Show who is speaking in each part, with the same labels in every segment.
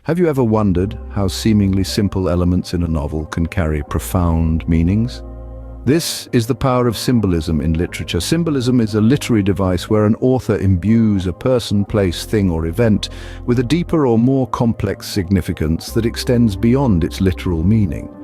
Speaker 1: Have you ever wondered how seemingly simple elements in a novel can carry profound meanings? This is the power of symbolism in literature. Symbolism is a literary device where an author imbues a person, place, thing, or event with a deeper or more complex significance that extends beyond its literal meaning.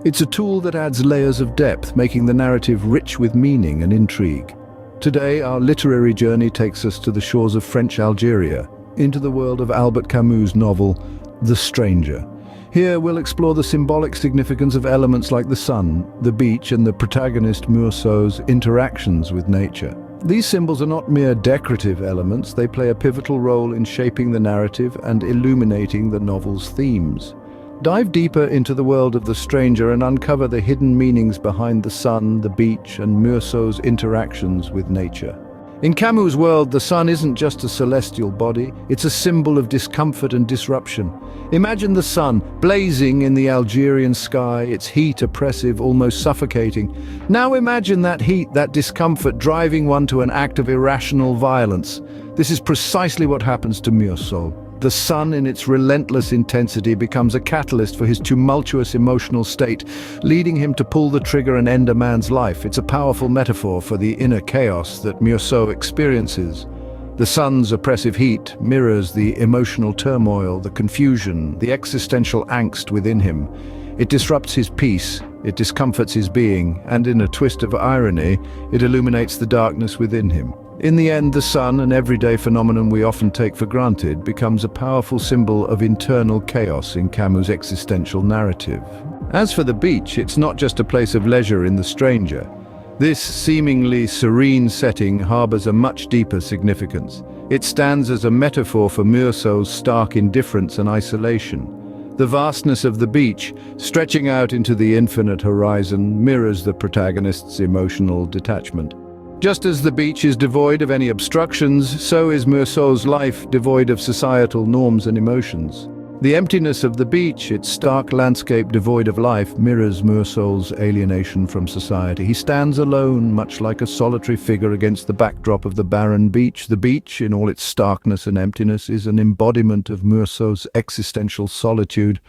Speaker 1: It's a tool that adds layers of depth, making the narrative rich with meaning and intrigue. Today, our literary journey takes us to the shores of French Algeria, into the world of Albert Camus' novel, The Stranger. Here we'll explore the symbolic significance of elements like the sun, the beach, and the protagonist Meursault's interactions with nature. These symbols are not mere decorative elements, they play a pivotal role in shaping the narrative and illuminating the novel's themes. Dive deeper into the world of The Stranger and uncover the hidden meanings behind the sun, the beach, and Meursault's interactions with nature. In Camus' world, the sun isn't just a celestial body, it's a symbol of discomfort and disruption. Imagine the sun, blazing in the Algerian sky, its heat oppressive, almost suffocating. Now imagine that heat, that discomfort, driving one to an act of irrational violence. This is precisely what happens to Meursault. The sun, in its relentless intensity, becomes a catalyst for his tumultuous emotional state, leading him to pull the trigger and end a man's life. It's a powerful metaphor for the inner chaos that Meursault experiences. The sun's oppressive heat mirrors the emotional turmoil, the confusion, the existential angst within him. It disrupts his peace, it discomforts his being, and in a twist of irony, it illuminates the darkness within him. In the end, the sun, an everyday phenomenon we often take for granted, becomes a powerful symbol of internal chaos in Camus' existential narrative. As for the beach, it's not just a place of leisure in The Stranger. This seemingly serene setting harbors a much deeper significance. It stands as a metaphor for Meursault's stark indifference and isolation. The vastness of the beach, stretching out into the infinite horizon, mirrors the protagonist's emotional detachment. Just as the beach is devoid of any obstructions, so is Meursault's life devoid of societal norms and emotions. The emptiness of the beach, its stark landscape devoid of life, mirrors Meursault's alienation from society. He stands alone, much like a solitary figure against the backdrop of the barren beach. The beach, in all its starkness and emptiness, is an embodiment of Meursault's existential solitude.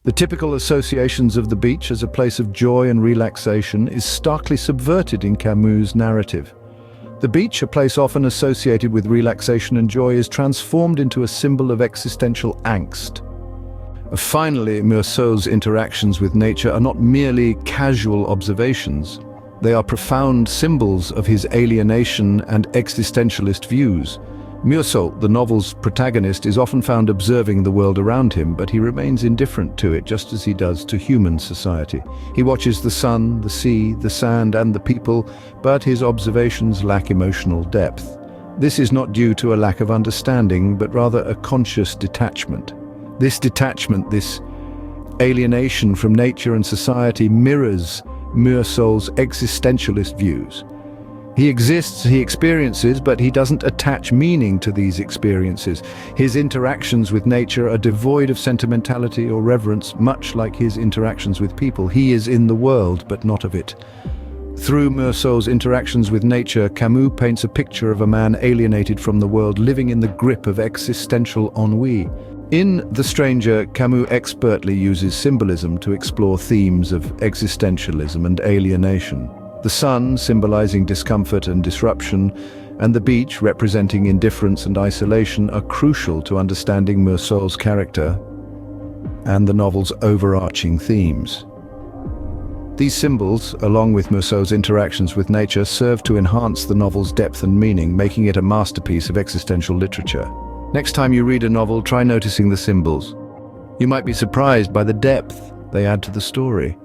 Speaker 1: The typical associations of the beach as a place of joy and relaxation is starkly subverted in Camus' narrative. The beach, a place often associated with relaxation and joy, is transformed into a symbol of existential angst. Finally, Meursault's interactions with nature are not merely casual observations. They are profound symbols of his alienation and existentialist views. Meursault, the novel's protagonist, is often found observing the world around him, but he remains indifferent to it, just as he does to human society. He watches the sun, the sea, the sand, and the people, but his observations lack emotional depth. This is not due to a lack of understanding, but rather a conscious detachment. This detachment, this alienation from nature and society, mirrors Meursault's existentialist views. He exists, he experiences, but he doesn't attach meaning to these experiences. His interactions with nature are devoid of sentimentality or reverence, much like his interactions with people. He is in the world, but not of it. Through Meursault's interactions with nature, Camus paints a picture of a man alienated from the world, living in the grip of existential ennui. In The Stranger, Camus expertly uses symbolism to explore themes of existentialism and alienation. The sun, symbolizing discomfort and disruption, and the beach, representing indifference and isolation, are crucial to understanding Meursault's character and the novel's overarching themes. These symbols, along with Meursault's interactions with nature, serve to enhance the novel's depth and meaning, making it a masterpiece of existential literature. Next time you read a novel, try noticing the symbols. You might be surprised by the depth they add to the story.